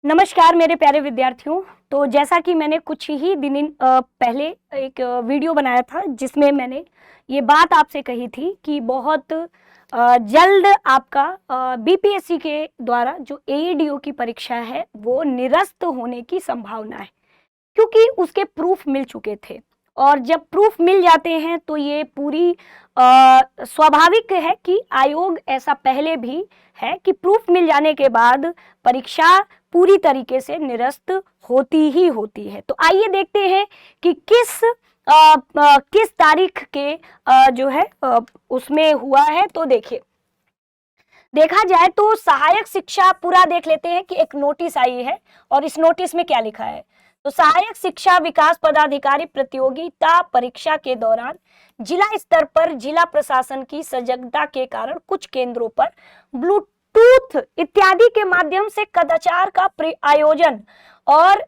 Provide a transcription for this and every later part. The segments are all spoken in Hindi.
नमस्कार मेरे प्यारे विद्यार्थियों। तो जैसा कि मैंने कुछ ही दिन पहले एक वीडियो बनाया था जिसमें मैंने ये बात आपसे कही थी कि बहुत जल्द आपका बीपीएससी के द्वारा जो एईडीओ की परीक्षा है वो निरस्त होने की संभावना है, क्योंकि उसके प्रूफ मिल चुके थे। और जब प्रूफ मिल जाते हैं तो ये पूरी स्वाभाविक है कि आयोग ऐसा पहले भी है कि प्रूफ मिल जाने के बाद परीक्षा पूरी तरीके से निरस्त होती ही होती है। तो आइए देखते हैं कि किस तारीख के जो है उसमें हुआ है। तो देखिए, देखा जाए तो सहायक शिक्षा पूरा देख लेते हैं कि एक नोटिस आई है और इस नोटिस में क्या लिखा है। तो सहायक शिक्षा विकास पदाधिकारी प्रतियोगिता परीक्षा के दौरान जिला स्तर पर जिला प्रशासन की सजगता के कारण कुछ केंद्रों पर ब्लूटूथ इत्यादि के माध्यम से कदाचार का आयोजन और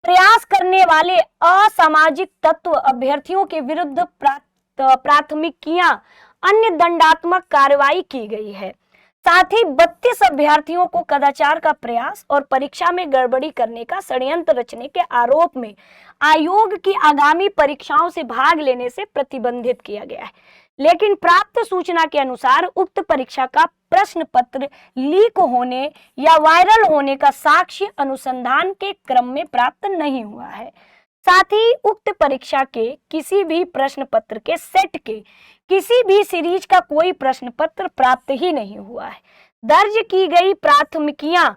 प्रयास करने वाले असामाजिक तत्व अभ्यर्थियों के विरुद्ध प्राथमिकियां अन्य दंडात्मक कार्रवाई की गई है। साथ ही 32 अभ्यर्थियों को कदाचार का प्रयास और परीक्षा में गड़बड़ी करने का षड्यंत्र रचने के आरोप में आयोग की आगामी परीक्षाओं से भाग लेने से प्रतिबंधित किया गया है। लेकिन प्राप्त सूचना के अनुसार उक्त परीक्षा का प्रश्न पत्र लीक होने या वायरल होने का साक्ष्य अनुसंधान के क्रम में प्राप्त नहीं हुआ है। साथ ही उक्त परीक्षा के किसी भी प्रश्न पत्र के सेट के किसी भी सीरीज का कोई प्रश्न पत्र प्राप्त ही नहीं हुआ है। दर्ज की गई प्राथमिकियां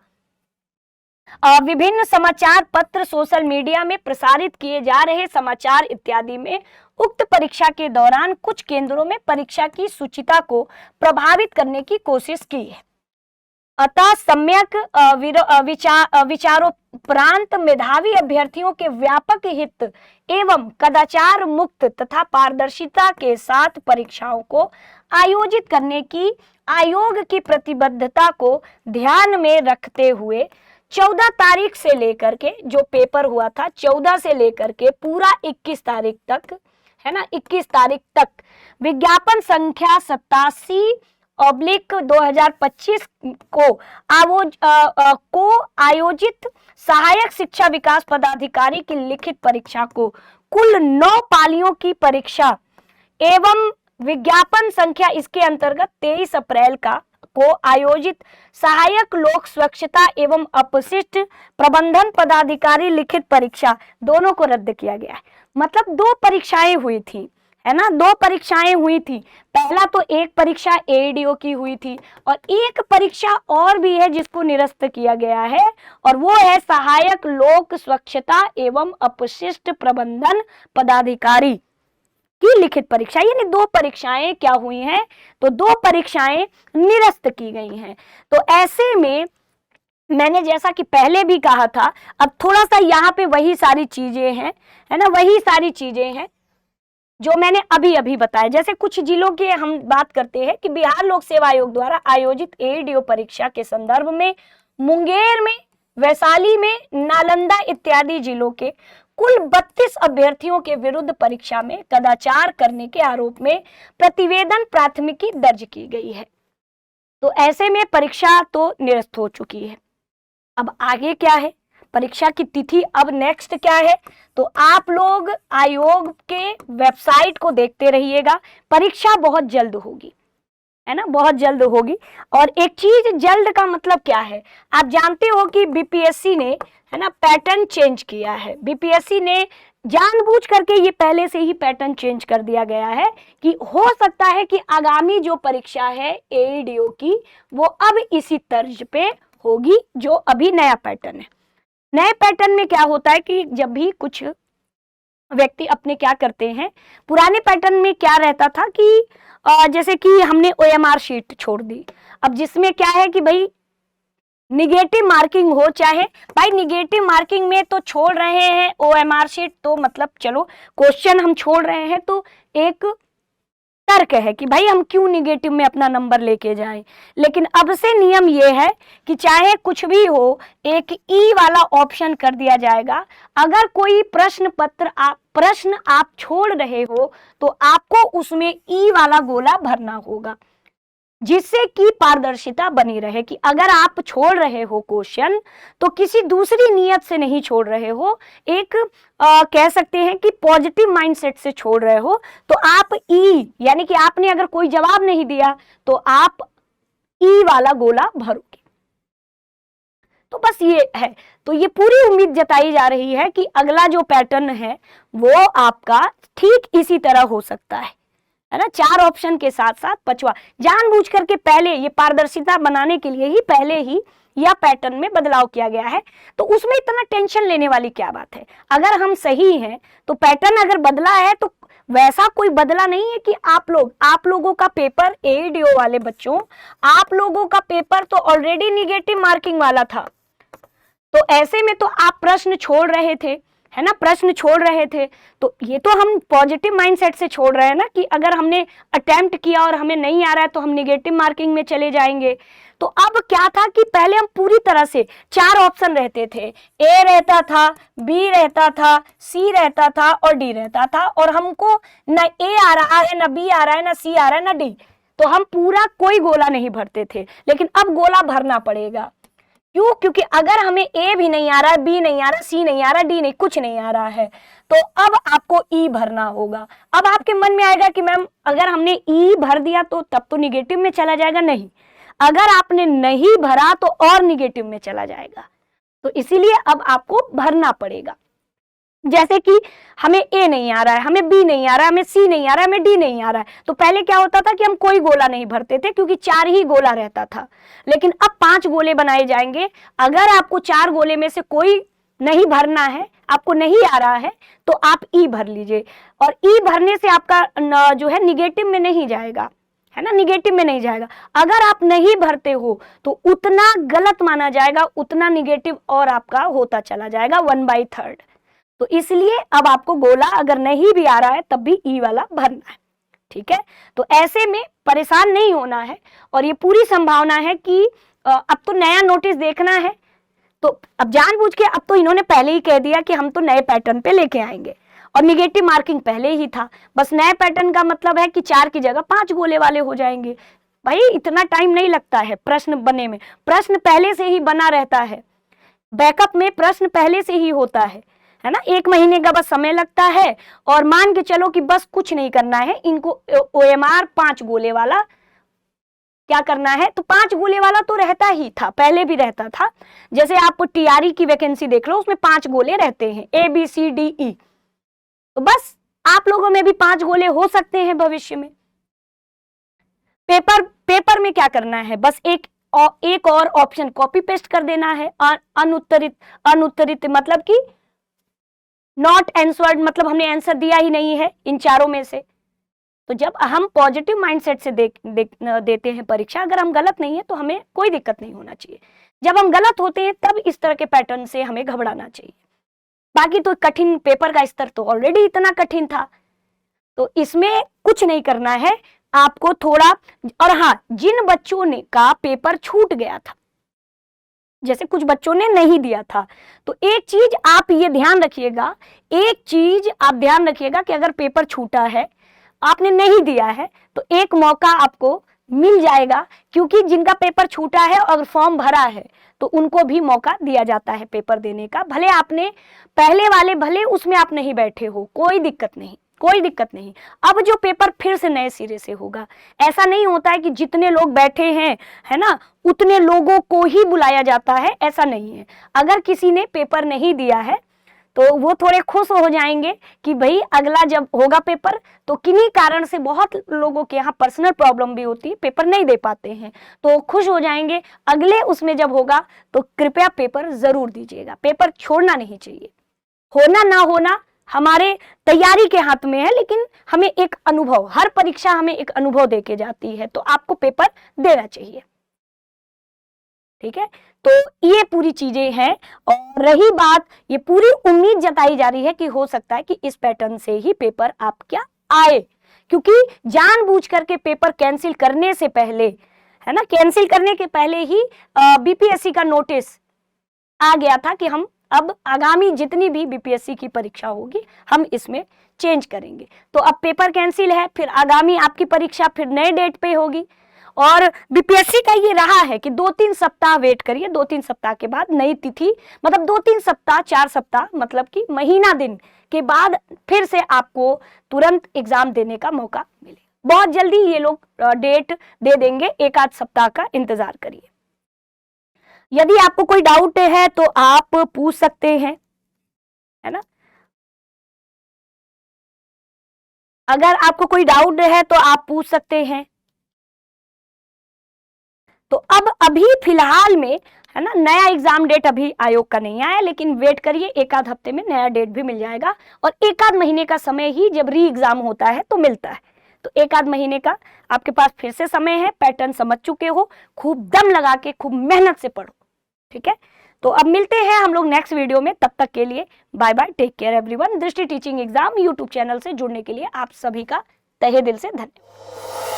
विभिन्न समाचार पत्र, सोशल मीडिया में प्रसारित किए जा रहे समाचार इत्यादि में उक्त परीक्षा के दौरान कुछ केंद्रों में परीक्षा की शुचिता को प्रभावित करने की कोशिश की है। अतः सम्यक विचारोपरांत मेधावी अभ्यर्थियों के व्यापक हित एवं कदाचार मुक्त तथा पारदर्शिता के साथ परीक्षाओं को आयोजित करने की आयोग की प्रतिबद्धता को ध्यान में रखते हुए 14 तारीख से लेकर के जो पेपर हुआ था 14 से लेकर के पूरा 21 तारीख तक है ना, 21 तारीख तक विज्ञापन संख्या 87/2025 को आयोजित सहायक शिक्षा विकास पदाधिकारी की लिखित परीक्षा को कुल 9 पालियों की परीक्षा एवं विज्ञापन संख्या इसके अंतर्गत 23 अप्रैल को आयोजित सहायक लोक स्वच्छता एवं अपशिष्ट प्रबंधन पदाधिकारी लिखित परीक्षा दोनों को रद्द किया गया है। मतलब 2 परीक्षाएं हुई थी, है ना, 2 परीक्षाएं हुई थी। पहला तो एक परीक्षा एईडीओ की हुई थी और एक परीक्षा और भी है जिसको निरस्त किया गया है और वो है सहायक लोक स्वच्छता एवं अपशिष्ट प्रबंधन पदाधिकारी की लिखित परीक्षा। यानी 2 परीक्षाएं क्या हुई हैं, तो 2 परीक्षाएं निरस्त की गई हैं। तो ऐसे में मैंने जैसा कि पहले भी कहा था, अब थोड़ा सा यहाँ पे वही सारी चीजें हैं, है ना, वही सारी चीजें हैं जो मैंने अभी अभी बताया। जैसे कुछ जिलों की हम बात करते हैं कि बिहार लोक सेवा आयोग द्वारा आयोजित एईडीओ परीक्षा के संदर्भ में मुंगेर में, वैशाली में, नालंदा इत्यादि जिलों के कुल 32 अभ्यर्थियों के विरुद्ध परीक्षा में कदाचार करने के आरोप में प्रतिवेदन प्राथमिकी दर्ज की गई है। तो ऐसे में परीक्षा तो निरस्त हो चुकी है। अब आगे क्या है, परीक्षा की तिथि अब नेक्स्ट क्या है, तो आप लोग आयोग के वेबसाइट को देखते रहिएगा। परीक्षा बहुत जल्द होगी, है ना, बहुत जल्द होगी। और एक चीज, जल्द का मतलब क्या है, आप जानते हो कि बीपीएससी ने, है ना, पैटर्न चेंज किया है। बीपीएससी ने जानबूझ करके ये पहले से ही पैटर्न चेंज कर दिया गया है कि हो सकता है कि आगामी जो परीक्षा है एईडीओ की वो अब इसी तर्ज पे होगी जो अभी नया पैटर्न है। नए पैटर्न में क्या होता है कि जब भी कुछ व्यक्ति अपने क्या करते हैं, पुराने पैटर्न में क्या रहता था कि जैसे कि हमने ओएमआर शीट छोड़ दी। अब जिसमें क्या है कि भाई निगेटिव मार्किंग हो, चाहे भाई निगेटिव मार्किंग में तो छोड़ रहे हैं ओएमआर शीट, तो मतलब चलो क्वेश्चन हम छोड़ रहे हैं तो एक तर्क है कि भाई हम क्यों निगेटिव में अपना नंबर लेके जाएं। लेकिन अब से नियम ये है कि चाहे कुछ भी हो, एक ई वाला ऑप्शन कर दिया जाएगा। अगर कोई प्रश्न आप छोड़ रहे हो तो आपको उसमें ई वाला गोला भरना होगा। जिससे कि पारदर्शिता बनी रहे, कि अगर आप छोड़ रहे हो क्वेश्चन तो किसी दूसरी नियत से नहीं छोड़ रहे हो, एक कह सकते हैं कि पॉजिटिव माइंडसेट से छोड़ रहे हो। तो आप ई यानी कि आपने अगर कोई जवाब नहीं दिया तो आप ई वाला गोला भरोगे। तो बस ये है। तो ये पूरी उम्मीद जताई जा रही है कि अगला जो पैटर्न है वो आपका ठीक इसी तरह हो सकता है ना, 4 ऑप्शन के साथ साथ 5वां जानबूझ करके पहले ये पारदर्शिता बनाने के लिए ही पहले ही या पैटर्न में बदलाव किया गया है। तो उसमें इतना टेंशन लेने वाली क्या बात है, अगर हम सही हैं तो पैटर्न अगर बदला है तो वैसा कोई बदला नहीं है कि आप लोगों का पेपर एडीओ वाले बच्चों, आप लोगों का पेपर तो ऑलरेडी निगेटिव मार्किंग वाला था। तो ऐसे में तो आप प्रश्न छोड़ रहे थे, है ना, प्रश्न छोड़ रहे थे। तो ये तो हम पॉजिटिव माइंडसेट से छोड़ रहे हैं ना, कि अगर हमने अटेम्प्ट किया और हमें नहीं आ रहा है तो हम निगेटिव मार्किंग में चले जाएंगे। तो अब क्या था कि पहले हम पूरी तरह से 4 ऑप्शन रहते थे, ए रहता था, बी रहता था, सी रहता था और डी रहता था, और हमको न ए आ रहा है, न बी आ रहा है, न सी आ रहा है, न डी। तो हम पूरा कोई गोला नहीं भरते थे, लेकिन अब गोला भरना पड़ेगा। क्यों? क्योंकि अगर हमें ए भी नहीं आ रहा है, बी नहीं आ रहा, सी नहीं आ रहा, डी नहीं, कुछ नहीं आ रहा है, तो अब आपको ई भरना होगा। अब आपके मन में आएगा कि मैम अगर हमने ई भर दिया तो तब तो निगेटिव में चला जाएगा। नहीं, अगर आपने नहीं भरा तो और निगेटिव में चला जाएगा। तो इसीलिए अब आपको भरना पड़ेगा। जैसे कि हमें ए नहीं आ रहा है, हमें बी नहीं आ रहा है, हमें सी नहीं आ रहा है, हमें डी नहीं आ रहा है। तो पहले क्या होता था कि हम कोई गोला नहीं भरते थे, क्योंकि 4 ही गोला रहता था। लेकिन अब 5 गोले बनाए जाएंगे। अगर आपको 4 गोले में से कोई नहीं भरना है, आपको नहीं आ रहा है, तो आप ई भर लीजिए। और ई भरने से आपका जो है निगेटिव में नहीं जाएगा, है ना, निगेटिव में नहीं जाएगा। अगर आप नहीं भरते हो तो उतना गलत माना जाएगा, उतना निगेटिव और आपका होता चला जाएगा 1/3। तो इसलिए अब आपको गोला अगर नहीं भी आ रहा है तब भी ई वाला भरना है। ठीक है, तो ऐसे में परेशान नहीं होना है। और ये पूरी संभावना है कि अब तो नया नोटिस देखना है। तो अब जानबूझ के अब तो इन्होंने पहले ही कह दिया कि हम तो नए पैटर्न पे लेके आएंगे, और निगेटिव मार्किंग पहले ही था। बस नए पैटर्न का मतलब है कि 4 की जगह 5 गोले वाले हो जाएंगे। भाई इतना टाइम नहीं लगता है प्रश्न बनने में, प्रश्न पहले से ही बना रहता है, बैकअप में प्रश्न पहले से ही होता है ना। 1 महीने का बस समय लगता है। और मान के चलो कि बस कुछ नहीं करना है, इनको OMR 5 गोले वाला क्या करना है। तो 5 गोले वाला तो रहता ही था, पहले भी रहता था। जैसे आप TRE की वैकेंसी देख लो, उसमें 5 गोले रहते हैं, ABCDE। तो बस आप लोगों में भी 5 गोले हो सकते हैं भविष्य में। पेपर में क्या करना है, बस एक और ऑप्शन कॉपी पेस्ट कर देना है। अनुत्तरित मतलब कि नॉट आंसर्ड, मतलब हमने आंसर दिया ही नहीं है इन चारों में से। तो जब हम पॉजिटिव माइंडसेट से देते हैं परीक्षा, अगर हम गलत नहीं है तो हमें कोई दिक्कत नहीं होना चाहिए। जब हम गलत होते हैं तब इस तरह के पैटर्न से हमें घबराना चाहिए। बाकी तो कठिन, पेपर का स्तर तो ऑलरेडी इतना कठिन था, तो इसमें कुछ नहीं करना है आपको थोड़ा। और हाँ, जिन बच्चों ने का पेपर छूट गया था, जैसे कुछ बच्चों ने नहीं दिया था, तो एक चीज आप ये ध्यान रखिएगा, एक चीज आप ध्यान रखिएगा कि अगर पेपर छूटा है, आपने नहीं दिया है, तो एक मौका आपको मिल जाएगा। क्योंकि जिनका पेपर छूटा है और फॉर्म भरा है तो उनको भी मौका दिया जाता है पेपर देने का। भले आपने पहले वाले, भले उसमें आप नहीं बैठे हो, कोई दिक्कत नहीं, कोई दिक्कत नहीं। अब जो पेपर फिर से नए सिरे से होगा। ऐसा नहीं होता है कि जितने लोग बैठे हैं, है ना, उतने लोगों को ही बुलाया जाता है, ऐसा नहीं है। अगर किसी ने पेपर नहीं दिया है तो वो थोड़े खुश हो जाएंगे कि भाई अगला जब होगा पेपर, तो किन्हीं कारण से बहुत लोगों के यहाँ पर्सनल प्रॉब्लम भी होती है, पेपर नहीं दे पाते हैं, तो खुश हो जाएंगे। अगले उसमें जब होगा तो कृपया पेपर जरूर दीजिएगा, पेपर छोड़ना नहीं चाहिए। होना ना होना हमारे तैयारी के हाथ में है, लेकिन हमें एक अनुभव, हर परीक्षा हमें एक अनुभव देके जाती है, तो आपको पेपर देना चाहिए। ठीक है, तो ये पूरी चीजें हैं। और रही बात, ये पूरी उम्मीद जताई जा रही है कि हो सकता है कि इस पैटर्न से ही पेपर आपका आए, क्योंकि जानबूझ करके पेपर कैंसिल करने से पहले, है ना, कैंसिल करने के पहले ही BPSC का नोटिस आ गया था कि हम अब आगामी जितनी भी BPSC की परीक्षा होगी हम इसमें चेंज करेंगे। तो अब पेपर कैंसिल है, फिर आगामी आपकी परीक्षा फिर नए डेट पे होगी। और बीपीएससी का ये रहा है कि 2-3 सप्ताह वेट करिए, 2-3 सप्ताह के बाद नई तिथि, मतलब 2-3 सप्ताह 4 सप्ताह मतलब कि महीना दिन के बाद फिर से आपको तुरंत एग्जाम देने का मौका मिले। बहुत जल्दी ये लोग डेट दे देंगे, 1-8 सप्ताह का इंतजार करिए। यदि आपको कोई डाउट है तो आप पूछ सकते हैं, है ना। अगर आपको कोई डाउट है तो आप पूछ सकते हैं। तो अब अभी फिलहाल में, है ना, नया एग्जाम डेट अभी आयोग का नहीं आया, लेकिन वेट करिए, 1-8 हफ्ते में नया डेट भी मिल जाएगा। और 1-8 महीने का समय ही जब री एग्जाम होता है तो मिलता है। तो 1-8 महीने का आपके पास फिर से समय है, पैटर्न समझ चुके हो, खूब दम लगा के खूब मेहनत से पढ़ो, ठीक है। तो अब मिलते हैं हम लोग नेक्स्ट वीडियो में, तब तक के लिए bye bye, take care everyone. Drishti teaching exam YouTube channel से जुड़ने के लिए आप सभी का तहे दिल से धन्यवाद।